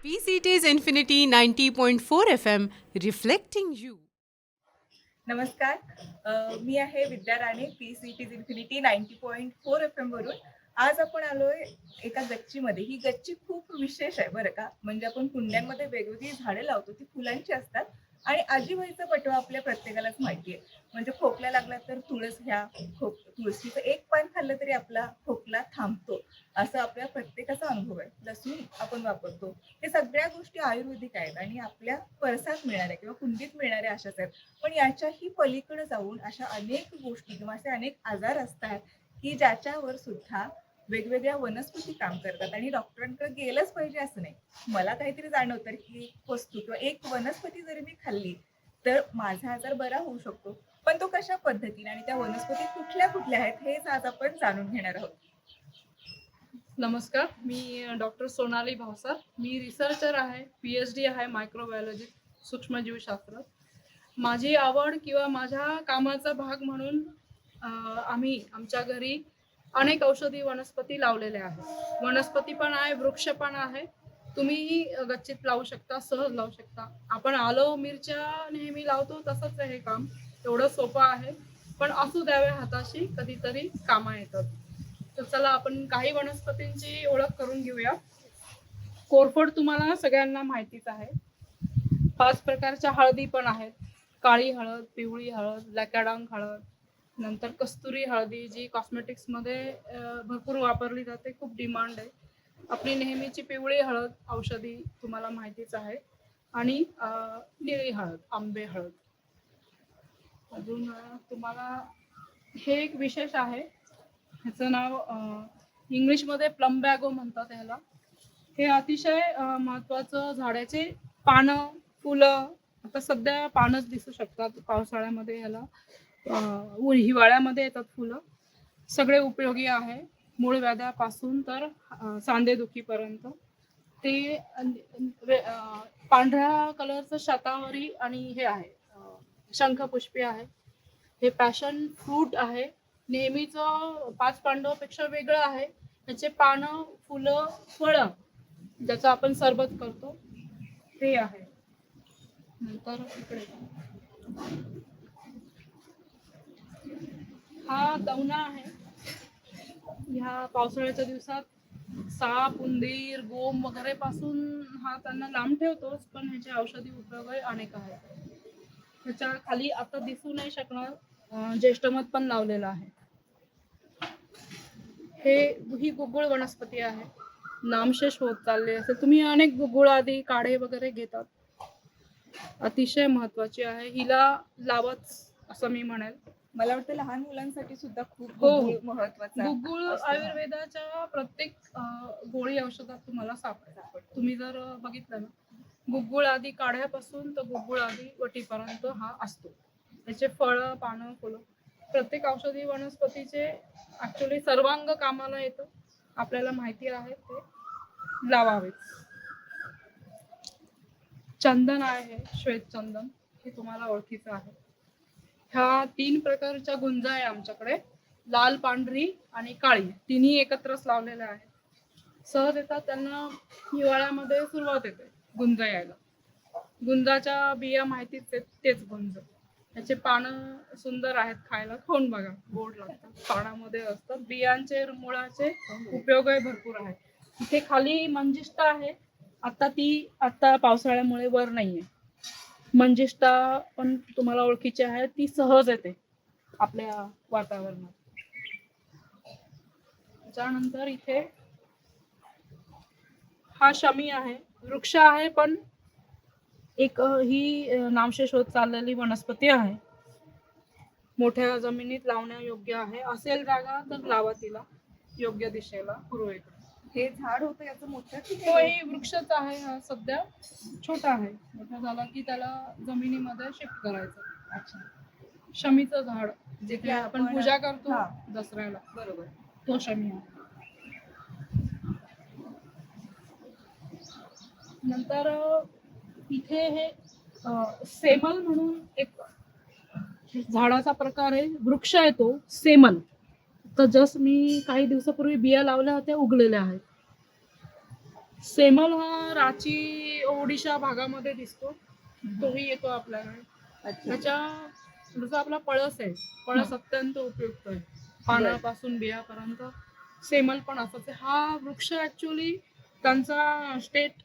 PCT's Infinity 90.4 FM, reflecting you. नमस्कार. मी आहे विद्या Rane, PCT's infinity 90.4 FM वरून. आज आपण आलोय एका गच्चीमध्ये. ही गच्ची खूप विशेष आहे बरं का. म्हणजे आपण कुंड्यांमध्ये वेगवेगळी झाडे लावतो, ती फुलांची असतात आणि आजीबाईचा पटवा आपल्या प्रत्येकालाच माहिती आहे. म्हणजे खोकला लागला तर तुळस घ्या, तुळशीचं एक पान खाल्लं तरी आपला खोकला थांबतो, असं आपल्या प्रत्येकाचा अनुभव आहे. लसूण आपण वापरतो. हे सगळ्या गोष्टी आयुर्वेदिक आहेत आणि आपल्या परसात मिळणाऱ्या किंवा कुंडीत मिळणाऱ्या अशाच आहेत. पण याच्याही पलीकडे जाऊन अशा अनेक गोष्टी किंवा असे अनेक आजार असतात की ज्याच्यावर सुद्धा वेगवेगळ्या वनस्पती काम करतात आणि डॉक्टरांकडे गेलंच पाहिजे असं नाही. मला काहीतरी जाणवतं की एक वस्तू किंवा एक वनस्पती जरी मी खाल्ली तर माझा आजार बरा होऊ शकतो. पण तो कशा पद्धतीने आणि त्या वनस्पती कुठल्या कुठल्या आहेत हेच आज आपण जाणून घेणार आहोत. नमस्कार, मी डॉक्टर सोनाली भावसार. मी रिसर्चर आहे, PhD आहे मायक्रोबायोलॉजी, सूक्ष्मजीवशास्त्र. माझी आवड किंवा माझ्या कामाचा भाग म्हणून आम्ही आमच्या घरी अनेक औषधी वनस्पती लावलेल्या आहेत. वनस्पती पण आहे, वृक्ष पण आहे. तुम्हीही गच्चीत लावू शकता, सहज लावू शकता. आपण आलो मिरच्या नेहमी लावतो तसंच हे काम एवढं सोपं आहे, पण असू द्यावे हाताशी, कधीतरी कामा येतात. तर चला आपण काही वनस्पतींची ओळख करून घेऊया. कोरफड तुम्हाला सगळ्यांना माहितीच आहे. 5 प्रकारच्या हळदी पण आहेत. काळी हळद, पिवळी हळद, लॅकाडांग हळद, नंतर कस्तुरी हळदी जी कॉस्मेटिक्समध्ये भरपूर वापरली जाते, खूप डिमांड आहे. आपली नेहमीची पिवळी हळद औषधी तुम्हाला माहितीच आहे आणि निळी हळद, आंबे हळद. अजून तुम्हाला हे एक विशेष आहे, ह्याचं नाव इंग्लिशमध्ये प्लम्बॅगो म्हणतात ह्याला. हे अतिशय महत्त्वाचं झाडाचे पानं, फुलं. आता सध्या पानच दिसू शकतात पावसाळ्यामध्ये, ह्याला हिवाळ्यामध्ये येतात फुलं. सगळे उपयोगी आहे, मूळ व्याध्यापासून तर सांधेदुखीपर्यंत. ते पांढऱ्या कलरचं शतावरी आणि हे आहे शंखपुष्पी आहे. हे पॅशन फ्रूट आहे, नेहमीचं 5 पांडवापेक्षा वेगळं आहे. त्याचे पानं, फुलं, फळं ज्याचं आपण सरबत करतो ते आहे. नंतर इकडे हा दवना आहे. ह्या पावसाळ्याच्या दिवसात साप, उंदीर, गोम वगैरे पासून हा त्यांना लांब ठेवतोच, पण ह्याचे औषधी उपयोग अनेक आहेत. त्याच्या खाली आता दिसू नाही शकणार ज्येष्ठमध पण लावलेलं आहे. ही गुगुळ वनस्पती आहे, नामशेष होत चालले असेल. तुम्ही अनेक गुगुळ आदी काढे वगैरे घेतात, अतिशय महत्वाची आहे, हिला लावच असं मी म्हणेल. मला वाटतं लहान मुलांसाठी सुद्धा खूप हो, महत्वाचं गुगुळ आयुर्वेदाच्या प्रत्येक गोळी औषधात तुम्हाला सापडेल. तुम्ही जर बघितलं ना, गुगुळ आदी काढ्यापासून तर गुगुळ आदी वटीपर्यंत हा असतो. त्याचे फळं, पानं, फुलं प्रत्येक औषधी वनस्पतीचे ऍक्च्युली सर्वांग कामाला येतं. आपल्याला माहिती आहे, ते लावावेच. चंदन आहे, श्वेत चंदन, हे तुम्हाला ओळखीचं आहे. ह्या 3 प्रकारच्या गुंजा आहे आमच्याकडे, लाल, पांढरी आणि काळी, तिन्ही एकत्रच लावलेल्या आहेत. सहज येतात, त्यांना हिवाळ्यामध्ये सुरुवात येते गुंज यायला. गुंजाच्या बिया माहितीच आहेत, तेच गुंज. त्याचे पानं सुंदर आहेत, खायला खाऊन बघा, गोड लागतात. पानामध्ये असतात बियांचे, मुळाचे उपयोगही भरपूर आहेत. इथे खाली मंजिष्ठा आहे, आता पावसाळ्यामुळे वर नाहीये. मंजिष्ठा पण तुम्हाला ओळखीची आहे, ती सहज येते आपल्या वातावरणात. त्यानंतर इथे हा शमी आहे, वृक्ष आहे, पण एक ही नामशेष होत चाललेली वनस्पती आहे. मोठ्या जमिनीत लावण्यायोग्य आहे, असेल जागा तर लावा तिला योग्य दिशेला पूर्वेकडे. हे झाड होतं याचं मोठं तो ही वृक्षच आहे, हा सध्या छोटा आहे. मोठा झाला की त्याला जमिनीमध्ये शिफ्ट करायचं. अच्छा, शमीचं झाड जे जिथे आपण पूजा करतो दसऱ्याला, बरोबर, तो शमी आहे. नंतर इथे हे सेमल म्हणून एक झाडाचा प्रकार आहे, वृक्ष आहे तो सेमल. तर जस्ट मी काही दिवसापूर्वी बिया लावल्या होत्या, उगलेल्या आहेत. सेमल हा रांची ओडिशा भागामध्ये दिसतो, तोही येतो आपल्याकडे. अच्छा. त्याच्या जसं आपला पळस आहे, पळस अत्यंत उपयुक्त आहे, पानापासून बियापर्यंत. सेमल पण असंच आहे. हा वृक्ष ऍक्च्युली त्यांचा स्टेट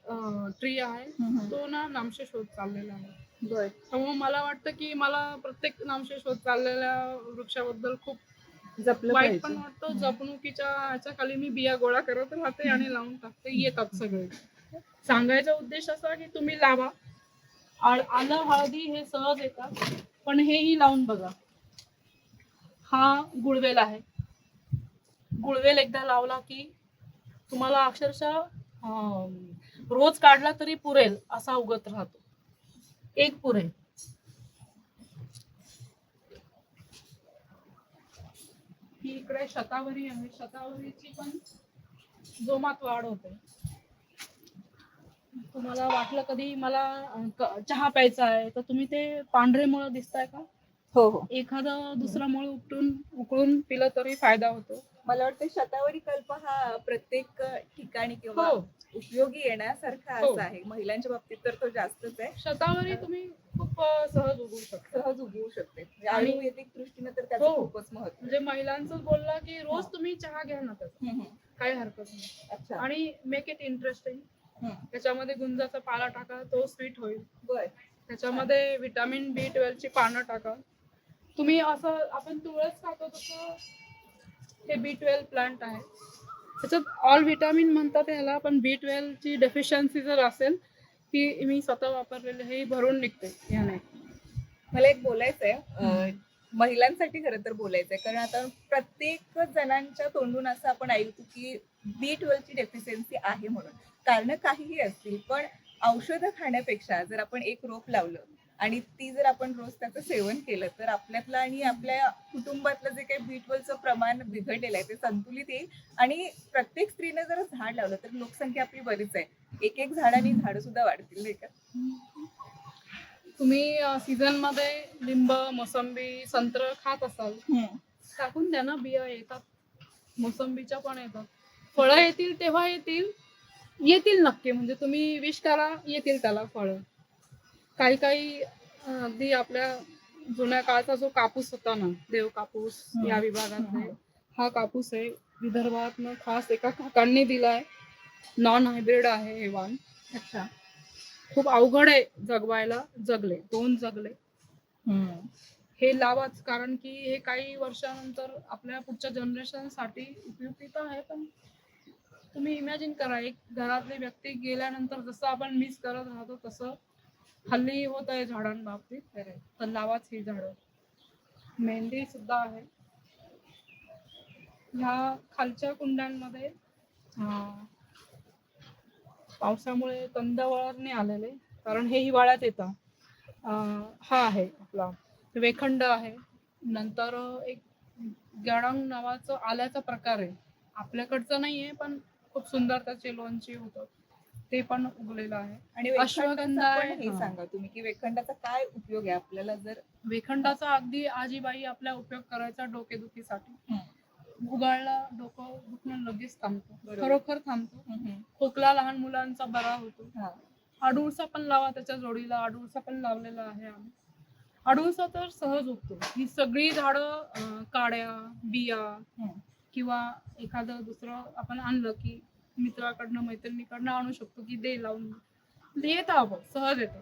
ट्री आहे, तो ना नामशेष होत चाललेला आहे. बर. त्यामुळे मला वाटतं की मला प्रत्येक नामशेष होत चाललेल्या वृक्षाबद्दल खूप जपलं वाईट पाहिजे. पण वाटतं. जपणुकीच्या ह्याच्या खाली मी बिया गोळा करत राहते आणि लावून टाकते, येतात सगळे. सांगायचा उद्देश असा की तुम्ही लावा. आलं हळदी हे सहज येतात, पण हेही लावून बघा. हा गुळवेल आहे. गुळवेल एकदा लावला की तुम्हाला अक्षरशः रोज काढला तरी पुरेल असा उगत राहतो. एक पुरेल. ही इकडे शतावरी आहे. शतावरीची पण जोमात वाढ होते. तुम्हाला वाटलं कधी मला चहा प्यायचा आहे, तर तुम्ही ते पांढरे मुळ दिसताय का, हो हो. एखादं दुसरा मुळ उकळून पिलं तरी फायदा होतो. मला वाटतं शतावरी कल्प हा प्रत्येक ठिकाणी किंवा हो. उपयोगी येण्यासारखा हो. असा आहे. महिलांच्या बाबतीत तर तो जास्तच आहे. शतावरी तुम्ही खूप सहज उगवू शकता. सहज उगवू शकते. म्हणजे आणि- आयुर्वेदिक दृष्टीने तर त्याचं हो. खूपच महत्व आहे. म्हणजे महिलांचं बोललं की रोज तुम्ही चहा घ्या ना, त्याचा काही हरकत नाही. अच्छा. आणि मेक इट इंटरेस्टिंग. त्याच्यामध्ये गुंजाचा पाला टाका, तो स्वीट होईल. बर. त्याच्यामध्ये व्हिटॅमिन B12 ची पानं टाका. तुम्ही असं आपण तुळस खातो तसं हे B12 प्लांट आहे. त्याच्यात ऑल व्हिटॅमिन म्हणतात याला, पण B12 ची डेफिशियन्सी जर असेल, ती मी स्वतः वापरलेले हे भरून निघते याने. मला एक बोलायचंय, महिलांसाठी खरं तर बोलायचंय, कारण आता प्रत्येक जणांच्या तोंडून असं आपण ऐकतो की B12 ची डेफिशियन्सी आहे म्हणून. कारण काहीही असतील, पण औषधं खाण्यापेक्षा जर आपण एक रोप लावलं आणि ती जर आपण रोज त्याचं सेवन केलं, तर आपल्यातलं आणि आपल्या कुटुंबातलं जे काही B12चं प्रमाण बिघडलेलं आहे ते संतुलित येईल. आणि प्रत्येक स्त्रीने जर झाड लावलं तर लोकसंख्या आपली बरीच आहे, एक एक झाडाने झाडं सुद्धा वाढतील, नाही का? तुम्ही सीझन मध्ये लिंब, मोसंबी, संत्र खात असाल, टाकून द्या ना, बिया येतात. मोसंबीच्या पण येतात. फळं येतील तेव्हा येतील नक्की. म्हणजे तुम्ही विश करा, येतील त्याला फळं. काही काही अगदी आपल्या जुन्या काळचा जो कापूस होता ना, देव कापूस या विभागात हा कापूस आहे. विदर्भातनं खास एका काकांनी दिलाय. नॉन हायब्रिड आहे हे वाण. अच्छा. खूप अवघड आहे जगवायला. जगले, 2 जगले. हे लावाच, कारण की हे काही वर्षानंतर आपल्या पुढच्या जनरेशन साठी उपयुक्त आहे. पण तुम्ही इमॅजिन करा, एक घरातली व्यक्ती गेल्यानंतर जसं आपण मिस करत राहतो तसं हल्ली होत आहे झाडांबाबतीत. तर लावाच ही झाडं. मेहंदी सुद्धा आहे. ह्या खालच्या कुंड्यांमध्ये पावसामुळे कंद वळरणे आलेले, कारण हे हिवाळ्यात येतं. हा आहे आपला वेखंड आहे. नंतर एक गडंग नावाचं आल्याचा प्रकार आहे, आपल्याकडचं नाहीये, पण खूप सुंदर त्याचे लोणची होतं, ते पण उगलेलं आहे. आणि अश्वगंधा आहे. हे सांगा तुम्ही की वेखंडाचा काय उपयोग आहे आपल्याला? जर वेखंडाचा अगदी आजीबाई आपल्या उपयोग करायचा डोकेदुखीसाठी. उगाळला डोकं दुखणं लगेच थांबतो, खरोखर थांबतो. खोकला लहान मुलांचा बरा होतो. अडुळसा पण लावा त्याच्या जोडीला. अडुळसा पण लावलेला आहे आम्ही. अडुळसा तर सहज उगतो. ही सगळी झाडं काड्या, बिया किंवा एखादं दुसरं आपण आणलं की मित्राकडनं, मैत्रिणीकडनं आणू शकतो की दे लावून. येतं आपण सहज येतं.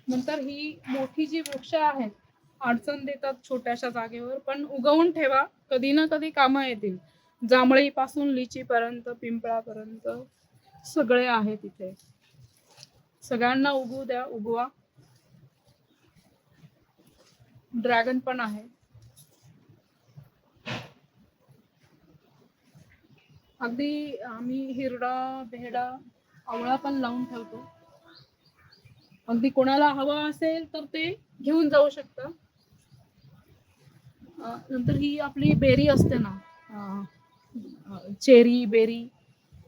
नंतर ही मोठी जी वृक्ष आहेत अडचण देतात छोट्याशा जागेवर, पण उगवून ठेवा, कधी ना कधी कामं येतील. जांभळी पासून लिची पर्यंत, पिंपळापर्यंत सगळे आहे तिथे. सगळ्यांना उगवू द्या, उगवा. ड्रॅगन पण आहे. अगदी आम्ही हिरडा, बेहडा, आवळा पण लावून ठेवतो. अगदी कोणाला हवं असेल तर ते घेऊन जाऊ शकता. नंतर ही आपली बेरी असते ना, चेरी बेरी,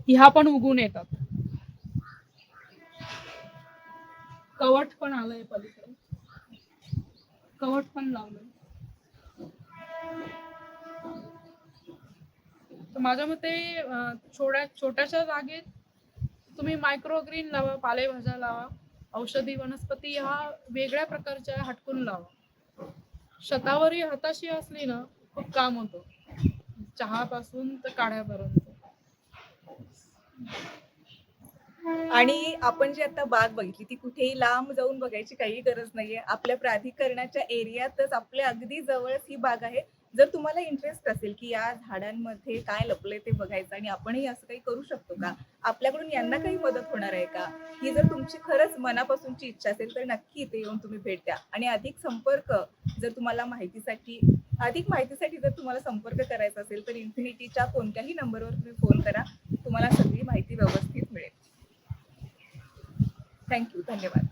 ह्या पण उगून येतात. कवठ पण आलंय पलीकडे, कवठ पण लावलंय. तर माझ्या मते छोट्याशा जागेत तुम्ही मायक्रोग्रीन लावा, पालेभाज्या लावा, औषधी वनस्पती ह्या वेगळ्या प्रकारच्या हटकून लावा. शतावरी हाताशी असली ना खूप काम होतं, चहापासून तर काढ्यापर्यंत. आणि आपण जी आता बाग बघितली ती कुठेही लांब जाऊन बघायची काही गरज नाहीये. आपल्या प्राधिकरणाच्या एरियातच आपल्या अगदी जवळच ही बाग आहे. जर तुम्हाला इंटरेस्ट असेल की या झाडांमध्ये काय लपलंय ते बघायचं आणि आपणही असं काही करू शकतो का, आपल्याकडून यांना काही मदत होणार आहे का, ही जर तुमची खरंच मनापासूनची इच्छा असेल तर नक्की इथे येऊन तुम्ही भेट द्या. आणि जर तुम्हाला अधिक माहितीसाठी जर तुम्हाला संपर्क करायचा असेल तर इन्फिनिटीच्या कोणत्याही नंबरवर तुम्ही फोन करा, तुम्हाला सगळी माहिती व्यवस्थित मिळेल. थँक्यू, धन्यवाद.